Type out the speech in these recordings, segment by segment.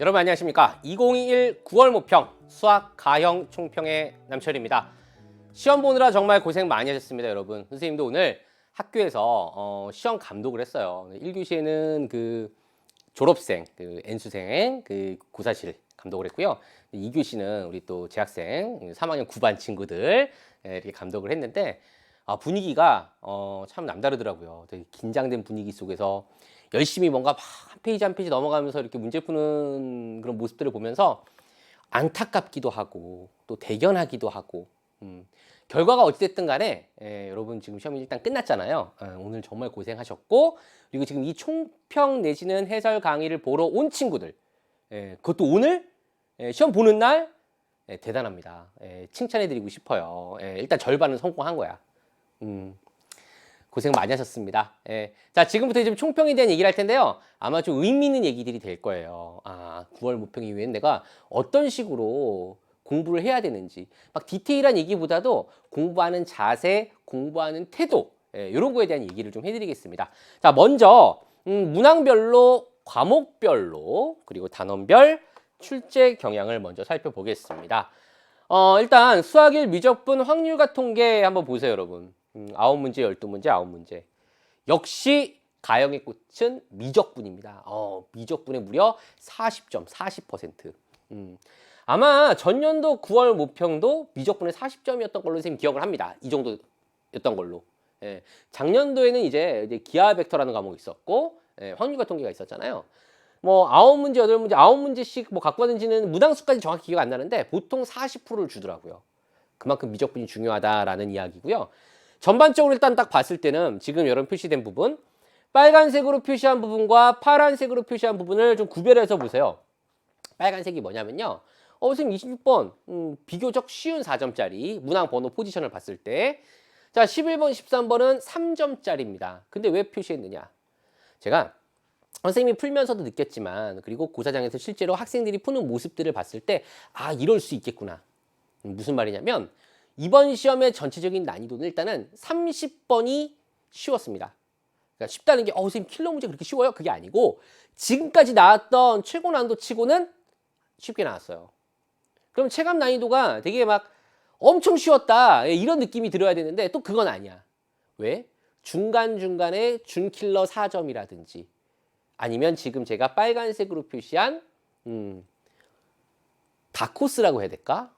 여러분 안녕하십니까. 2021 9월 모평 수학 가형 총평의 남철입니다. 시험 보느라 정말 고생 많이 하셨습니다. 여러분 선생님도 오늘 학교에서 시험 감독을 했어요. 1교시에는 그 졸업생, 그 N수생 그 고사실 감독을 했고요. 2교시는 우리 또 재학생 3학년 9반 친구들 이렇게 감독을 했는데 분위기가 참 남다르더라고요. 되게 긴장된 분위기 속에서 열심히 뭔가 막 한 페이지 한 페이지 넘어가면서 이렇게 문제 푸는 그런 모습들을 보면서 안타깝기도 하고 또 대견하기도 하고 결과가 어찌됐든 간에 여러분 지금 시험이 일단 끝났잖아요. 오늘 정말 고생하셨고 그리고 지금 이 총평 내지는 해설 강의를 보러 온 친구들 그것도 오늘 시험 보는 날 대단합니다. 칭찬해드리고 싶어요. 일단 절반은 성공한 거야. 고생 많이 하셨습니다. 자, 지금부터 이제 총평에 대한 얘기를 할 텐데요. 아마 좀 의미 있는 얘기들이 될 거예요. 9월 모평 이후엔 내가 어떤 식으로 공부를 해야 되는지 막 디테일한 얘기보다도 공부하는 자세, 공부하는 태도 이런 거에 대한 얘기를 좀 해드리겠습니다. 자, 먼저 문항별로, 과목별로 그리고 단원별 출제 경향을 먼저 살펴보겠습니다. 일단 수학일 미적분 확률과 통계 한번 보세요, 여러분. 9문제, 12문제, 9문제. 역시 가형의 꽃은 미적분입니다. 미적분에 무려 40점, 40%. 아마 전년도 9월 모평도 미적분에 40점이었던 걸로 선생님 기억을 합니다. 이 정도였던 걸로. 작년도에는 이제 기하 벡터라는 과목이 있었고, 확률과 통계가 있었잖아요. 뭐 9문제, 8문제, 9문제씩 뭐 갖고 왔는지는 무당수까지 정확히 기억 안 나는데 보통 40%를 주더라고요. 그만큼 미적분이 중요하다라는 이야기고요. 전반적으로 일단 딱 봤을 때는 지금 여러분 표시된 부분 빨간색으로 표시한 부분과 파란색으로 표시한 부분을 좀 구별해서 보세요. 빨간색이 뭐냐면요. 선생님 26번 비교적 쉬운 4점짜리 문항 번호 포지션을 봤을 때 자 11번, 13번은 3점짜리입니다. 근데 왜 표시했느냐. 제가 선생님이 풀면서도 느꼈지만 그리고 고사장에서 실제로 학생들이 푸는 모습들을 봤을 때 이럴 수 있겠구나. 무슨 말이냐면 이번 시험의 전체적인 난이도는 일단은 30번이 쉬웠습니다. 그러니까 쉽다는 게 선생님 킬러 문제 그렇게 쉬워요? 그게 아니고 지금까지 나왔던 최고 난이도 치고는 쉽게 나왔어요. 그럼 체감 난이도가 되게 막 엄청 쉬웠다 이런 느낌이 들어야 되는데 또 그건 아니야. 왜? 중간중간에 준킬러 4점이라든지 아니면 지금 제가 빨간색으로 표시한 다코스라고 해야 될까?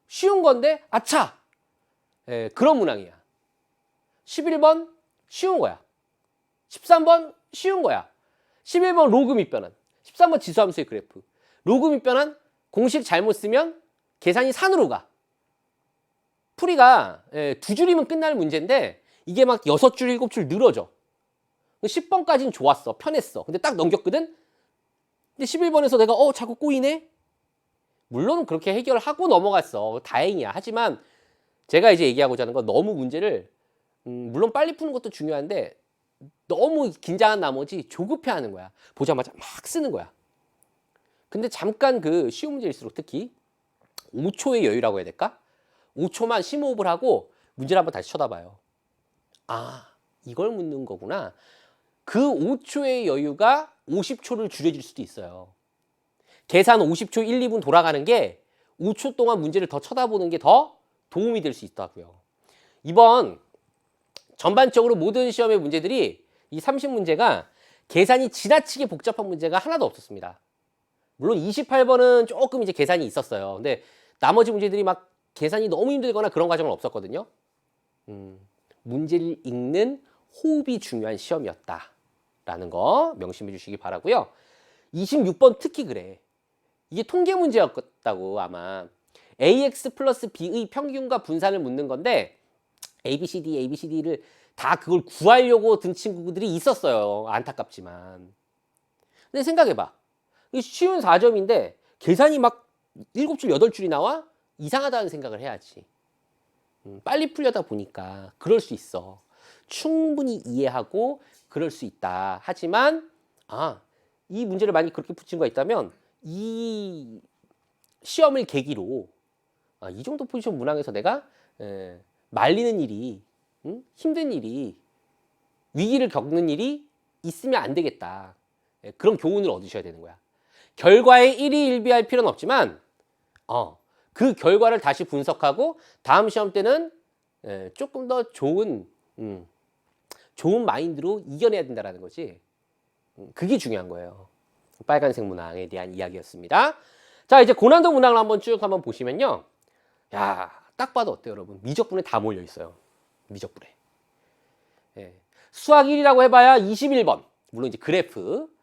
쉬운 건데 아차! 그런 문항이야. 11번 쉬운 거야. 13번 쉬운 거야. 11번 로그 밑변환. 13번 지수함수의 그래프. 로그 밑변환 공식 잘못 쓰면 계산이 산으로 가. 풀이가 2줄이면 끝날 문제인데 이게 막 6줄, 7줄 늘어져. 10번까지는 좋았어. 편했어. 근데 딱 넘겼거든? 근데 11번에서 내가 자꾸 꼬이네? 물론 그렇게 해결하고 넘어갔어. 다행이야. 하지만 제가 이제 얘기하고자 하는 건 너무 문제를 물론 빨리 푸는 것도 중요한데 너무 긴장한 나머지 조급해하는 거야. 보자마자 막 쓰는 거야. 근데 잠깐 그 쉬운 문제일수록 특히 5초의 여유라고 해야 될까? 5초만 심호흡을 하고 문제를 한번 다시 쳐다봐요. 이걸 묻는 거구나. 그 5초의 여유가 50초를 줄여줄 수도 있어요. 계산 50초 1, 2분 돌아가는 게 5초 동안 문제를 더 쳐다보는 게 더 도움이 될 수 있다고요. 이번 전반적으로 모든 시험의 문제들이 이 30문제가 계산이 지나치게 복잡한 문제가 하나도 없었습니다. 물론 28번은 조금 이제 계산이 있었어요. 근데 나머지 문제들이 막 계산이 너무 힘들거나 그런 과정은 없었거든요. 문제를 읽는 호흡이 중요한 시험이었다라는 거 명심해 주시기 바라고요. 26번 특히 그래. 이게 통계 문제였다고 아마 ax 플러스 b의 평균과 분산을 묻는 건데 ABCD를 다 그걸 구하려고 든 친구들이 있었어요. 안타깝지만. 근데 생각해봐. 쉬운 4점인데 계산이 막 7줄, 8줄이 나와? 이상하다는 생각을 해야지. 빨리 풀려다 보니까 그럴 수 있어. 충분히 이해하고 그럴 수 있다. 하지만 이 문제를 만약 그렇게 푸는 친구가 있다면 이 시험을 계기로 이 정도 포지션 문항에서 내가 말리는 일이 힘든 일이 위기를 겪는 일이 있으면 안 되겠다. 그런 교훈을 얻으셔야 되는 거야. 결과에 일희일비할 필요는 없지만 그 결과를 다시 분석하고 다음 시험 때는 조금 더 좋은 마인드로 이겨내야 된다는 거지. 그게 중요한 거예요. 빨간색 문항에 대한 이야기였습니다. 자, 이제 고난도 문항을 한번 보시면요. 야, 딱 봐도 어때요, 여러분? 미적분에 다 몰려 있어요. 미적분에. 수학 1이라고 해봐야 21번. 물론 이제 그래프,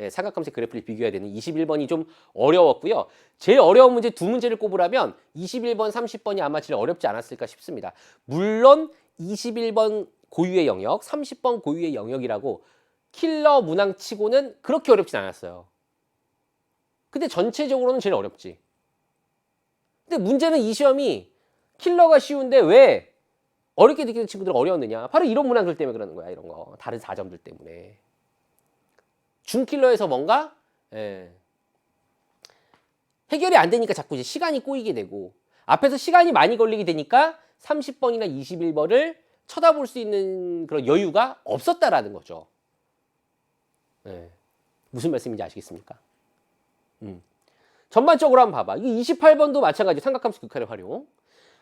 삼각함색 그래프를 비교해야 되는 21번이 좀 어려웠고요. 제일 어려운 문제 두 문제를 꼽으라면 21번, 30번이 아마 제일 어렵지 않았을까 싶습니다. 물론 21번 고유의 영역, 30번 고유의 영역이라고 킬러 문항 치고는 그렇게 어렵진 않았어요. 근데 전체적으로는 제일 어렵지. 근데 문제는 이 시험이 킬러가 쉬운데 왜 어렵게 느끼는 친구들은 어려웠느냐. 바로 이런 문항들 때문에 그러는 거야. 이런 거. 다른 4점들 때문에. 중킬러에서 뭔가 해결이 안 되니까 자꾸 이제 시간이 꼬이게 되고 앞에서 시간이 많이 걸리게 되니까 30번이나 21번을 쳐다볼 수 있는 그런 여유가 없었다라는 거죠. 무슨 말씀인지 아시겠습니까? 전반적으로 한번 봐봐. 이 28번도 마찬가지 삼각함수 극한의 활용.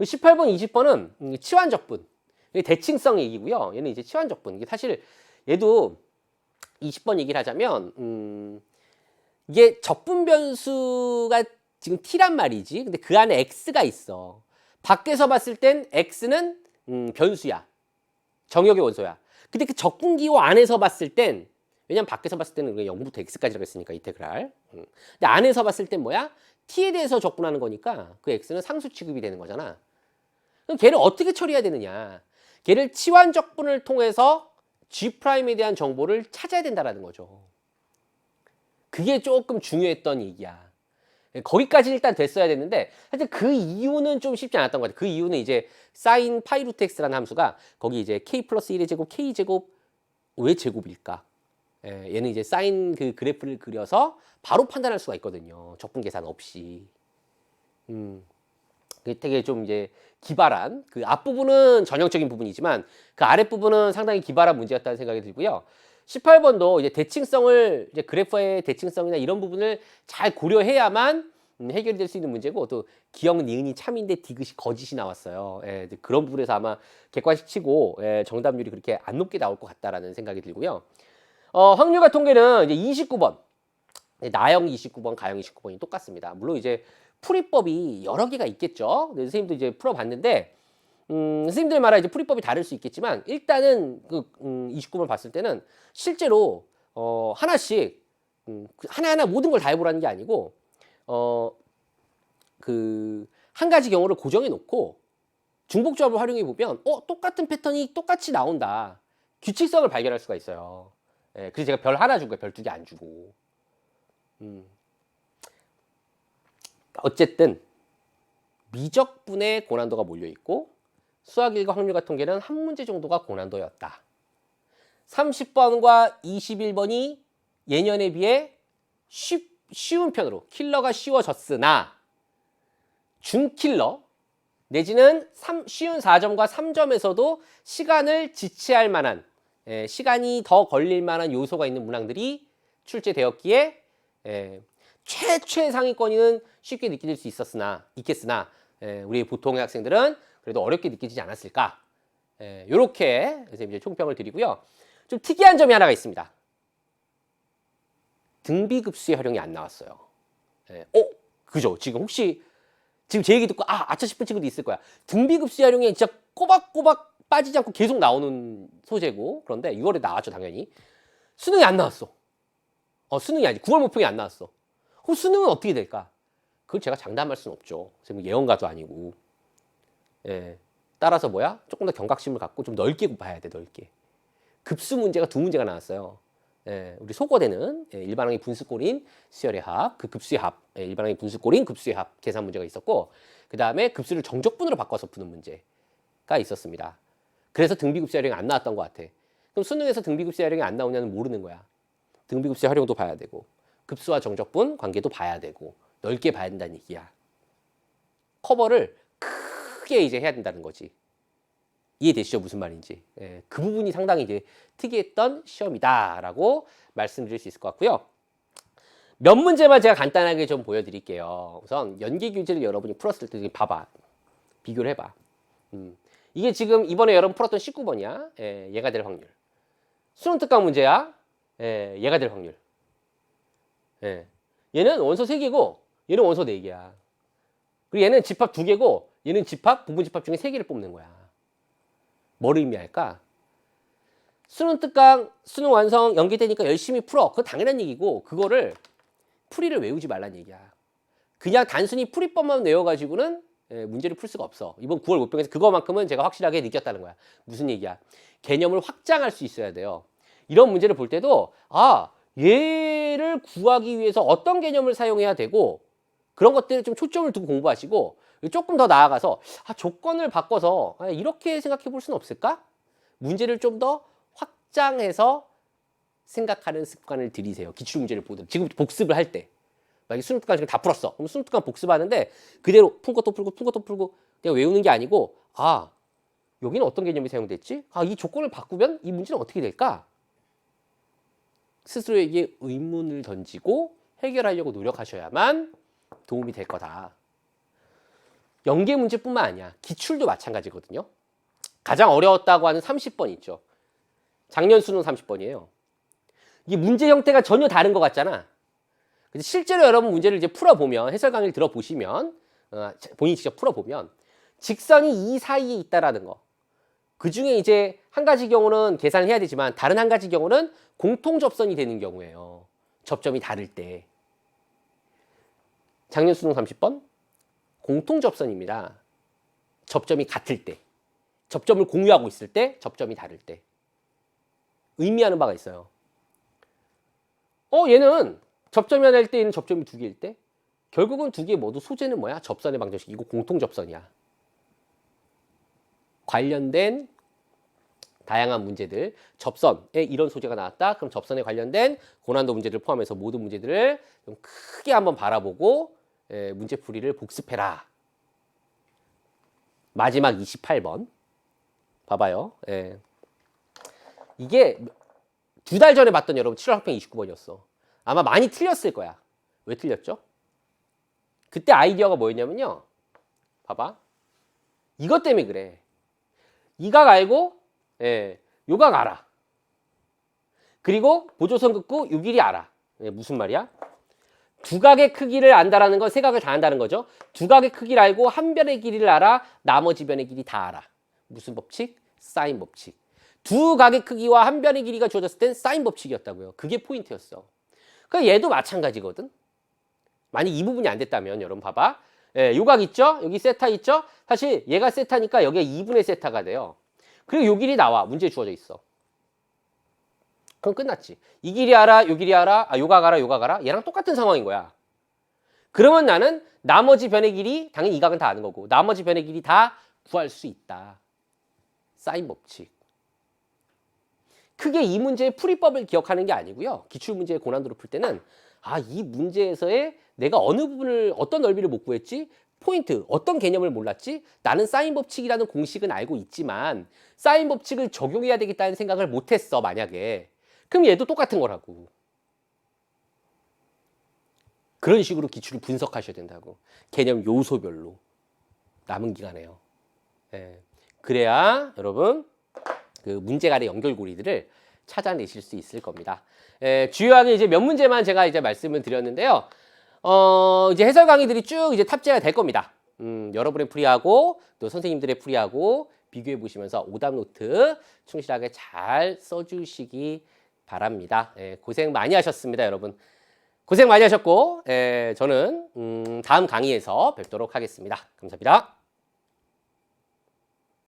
18번, 20번은 치환적분. 대칭성 얘기고요. 얘는 이제 치환적분. 이게 사실 얘도 20번 얘기를 하자면 이게 적분 변수가 지금 t란 말이지. 근데 그 안에 x가 있어. 밖에서 봤을 땐 x는 변수야. 정역의 원소야. 근데 그 적분기호 안에서 봤을 땐 왜냐면 밖에서 봤을 때는 우리가 0부터 x까지라고 했으니까 이테그랄. 근데 안에서 봤을 땐 뭐야? t에 대해서 적분하는 거니까 그 x는 상수 취급이 되는 거잖아. 그럼 걔를 어떻게 처리해야 되느냐? 걔를 치환적분을 통해서 G'에 대한 정보를 찾아야 된다는 거죠. 그게 조금 중요했던 얘기야. 거기까지 일단 됐어야 됐는데 사실 그 이유는 좀 쉽지 않았던 것 같아요. 그 이유는 이제 sin 파이 루트 x라는 함수가 거기 이제 k 플러스 1의 제곱 k 제곱 왜 제곱일까? 얘는 이제 사인 그 그래프를 그려서 바로 판단할 수가 있거든요. 적분 계산 없이. 되게 좀 이제 기발한 그 앞부분은 전형적인 부분이지만 그 아랫부분은 상당히 기발한 문제였다는 생각이 들고요. 18번도 이제 대칭성을 이제 그래프의 대칭성이나 이런 부분을 잘 고려해야만 해결이 될 수 있는 문제고 또 기역 니은이 참인데 디귿이 거짓이 나왔어요. 그런 부분에서 아마 객관식 치고 정답률이 그렇게 안 높게 나올 것 같다라는 생각이 들고요. 확률과 통계는 이제 29번 나형 29번, 가형 29번이 똑같습니다. 물론 이제 풀이법이 여러 개가 있겠죠. 네, 선생님도 이제 풀어봤는데, 선생님들 말아 이제 풀이법이 다를 수 있겠지만, 일단은 그 29번 봤을 때는 실제로 하나씩 하나하나 모든 걸 다 해보라는 게 아니고, 그 한 가지 경우를 고정해 놓고 중복조합을 활용해 보면, 똑같은 패턴이 똑같이 나온다. 규칙성을 발견할 수가 있어요. 그래서 제가 별 하나 준 거예요. 별 두 개 안 주고. 어쨌든 미적분에 고난도가 몰려있고 수학 1과 확률과 통계는 한 문제 정도가 고난도였다. 30번과 21번이 예년에 비해 쉬운 편으로 킬러가 쉬워졌으나 중킬러 내지는 쉬운 4점과 3점에서도 시간을 지체할 만한 시간이 더 걸릴 만한 요소가 있는 문항들이 출제되었기에 최 상위권위는 쉽게 느낄 수 있겠으나 우리 보통의 학생들은 그래도 어렵게 느끼지 않았을까. 요렇게 이제 총평을 드리고요. 좀 특이한 점이 하나가 있습니다. 등비급수의 활용이 안 나왔어요. 그죠? 지금 혹시 지금 제 얘기 듣고 아차 싶은 친구도 있을 거야. 등비급수의 활용이 진짜 꼬박꼬박 빠지지 않고 계속 나오는 소재고 그런데 6월에 나왔죠 당연히. 수능이 안 나왔어. 수능이 아니지 9월 모평이 안 나왔어. 그럼 수능은 어떻게 될까? 그걸 제가 장담할 수는 없죠. 지금 예언가도 아니고. 따라서 뭐야? 조금 더 경각심을 갖고 좀 넓게 봐야 돼, 넓게. 급수 문제가 두 문제가 나왔어요. 우리 소거되는 일반항의 분수꼴인 수열의 합, 그 급수의 합, 일반항의 분수꼴인 급수의 합 계산 문제가 있었고, 그 다음에 급수를 정적분으로 바꿔서 푸는 문제가 있었습니다. 그래서 등비급수의 활용이 안 나왔던 것 같아. 그럼 수능에서 등비급수의 활용이 안 나오냐는 모르는 거야. 등비급수의 활용도 봐야 되고, 급수와 정적분 관계도 봐야 되고, 넓게 봐야 된다는 얘기야. 커버를 크게 이제 해야 된다는 거지. 이해되시죠? 무슨 말인지. 그 부분이 상당히 이제 특이했던 시험이다라고 말씀드릴 수 있을 것 같고요. 몇 문제만 제가 간단하게 좀 보여드릴게요. 우선 연계 교재를 여러분이 풀었을 때 봐봐. 비교를 해봐. 이게 지금 이번에 여러분 풀었던 19번이야. 예, 얘가 될 확률. 수능 특강 문제야. 예, 얘가 될 확률. 예. 얘는 원소 3개고 얘는 원소 4개야. 그리고 얘는 집합 2개고 얘는 집합, 부분 집합 중에 3개를 뽑는 거야. 뭘 의미할까? 수능 특강, 수능 완성 연계되니까 열심히 풀어. 그건 당연한 얘기고 그거를 풀이를 외우지 말란 얘기야. 그냥 단순히 풀이법만 외워가지고는 문제를 풀 수가 없어. 이번 9월 모평에서 그거만큼은 제가 확실하게 느꼈다는 거야. 무슨 얘기야? 개념을 확장할 수 있어야 돼요. 이런 문제를 볼 때도 얘를 구하기 위해서 어떤 개념을 사용해야 되고 그런 것들에 좀 초점을 두고 공부하시고 조금 더 나아가서 조건을 바꿔서 이렇게 생각해 볼 수는 없을까? 문제를 좀 더 확장해서 생각하는 습관을 들이세요. 기출문제를 보든 지금 복습을 할 때 만약에 수능 특강 지금 다 풀었어. 그럼 수능 특강 복습하는데 그대로 푼 것도 풀고 푼 것도 풀고 내가 외우는 게 아니고 여기는 어떤 개념이 사용됐지? 이 조건을 바꾸면 이 문제는 어떻게 될까? 스스로에게 의문을 던지고 해결하려고 노력하셔야만 도움이 될 거다. 연계 문제뿐만 아니야. 기출도 마찬가지거든요. 가장 어려웠다고 하는 30번 있죠. 작년 수능 30번이에요. 이게 문제 형태가 전혀 다른 것 같잖아. 실제로 여러분 문제를 이제 풀어보면 해설 강의를 들어보시면 본인이 직접 풀어보면 직선이 이 사이에 있다라는 거. 그 중에 이제 한 가지 경우는 계산을 해야 되지만 다른 한 가지 경우는 공통 접선이 되는 경우예요. 접점이 다를 때. 작년 수능 30번 공통 접선입니다. 접점이 같을 때. 접점을 공유하고 있을 때, 접점이 다를 때. 의미하는 바가 있어요. 얘는 접점이 하나일 때 얘는 접점이 2개일 때 결국은 2개 모두 소재는 뭐야? 접선의 방정식. 이거 공통 접선이야. 관련된 다양한 문제들, 접선에 이런 소재가 나왔다. 그럼 접선에 관련된 고난도 문제들을 포함해서 모든 문제들을 좀 크게 한번 바라보고 문제풀이를 복습해라. 마지막 28번 봐봐요. 이게 2달 전에 봤던 여러분 7월 학평 29번이었어. 아마 많이 틀렸을 거야. 왜 틀렸죠? 그때 아이디어가 뭐였냐면요. 봐봐. 이것 때문에 그래. 이 각 알고 요 각 알아. 그리고 보조선 긋고 요 길이 알아. 무슨 말이야? 두 각의 크기를 안다라는 건 세 각을 다 안다는 거죠. 두 각의 크기를 알고 한 변의 길이를 알아. 나머지 변의 길이 다 알아. 무슨 법칙? 사인 법칙. 두 각의 크기와 한 변의 길이가 주어졌을 땐 사인 법칙이었다고요. 그게 포인트였어. 그러니까 얘도 마찬가지거든. 만약 이 부분이 안 됐다면 여러분 봐봐. 요 각 있죠? 여기 세타 있죠? 사실 얘가 세타니까 여기가 2분의 세타가 돼요. 그리고 요 길이 나와. 문제에 주어져 있어. 그럼 끝났지. 이 길이 알아, 요 길이 알아, 요 각 알아, 요 각 알아. 얘랑 똑같은 상황인 거야. 그러면 나는 나머지 변의 길이, 당연히 이 각은 다 아는 거고, 나머지 변의 길이 다 구할 수 있다. 사인 법칙. 크게 이 문제의 풀이법을 기억하는 게 아니고요. 기출문제의 고난도를 풀 때는 이 문제에서의 내가 어느 부분을, 어떤 넓이를 못 구했지? 포인트, 어떤 개념을 몰랐지? 나는 사인 법칙이라는 공식은 알고 있지만 사인 법칙을 적용해야 되겠다는 생각을 못했어, 만약에. 그럼 얘도 똑같은 거라고. 그런 식으로 기출을 분석하셔야 된다고. 개념 요소별로. 남은 기간에요. 그래야 여러분 그 문제 간의 연결고리들을 찾아내실 수 있을 겁니다. 주요하게 이제 몇 문제만 제가 이제 말씀을 드렸는데요. 이제 해설 강의들이 쭉 이제 탑재가 될 겁니다. 여러분의 풀이하고 또 선생님들의 풀이하고 비교해 보시면서 오답 노트 충실하게 잘 써주시기 바랍니다. 고생 많이 하셨습니다, 여러분. 고생 많이 하셨고, 저는 다음 강의에서 뵙도록 하겠습니다. 감사합니다.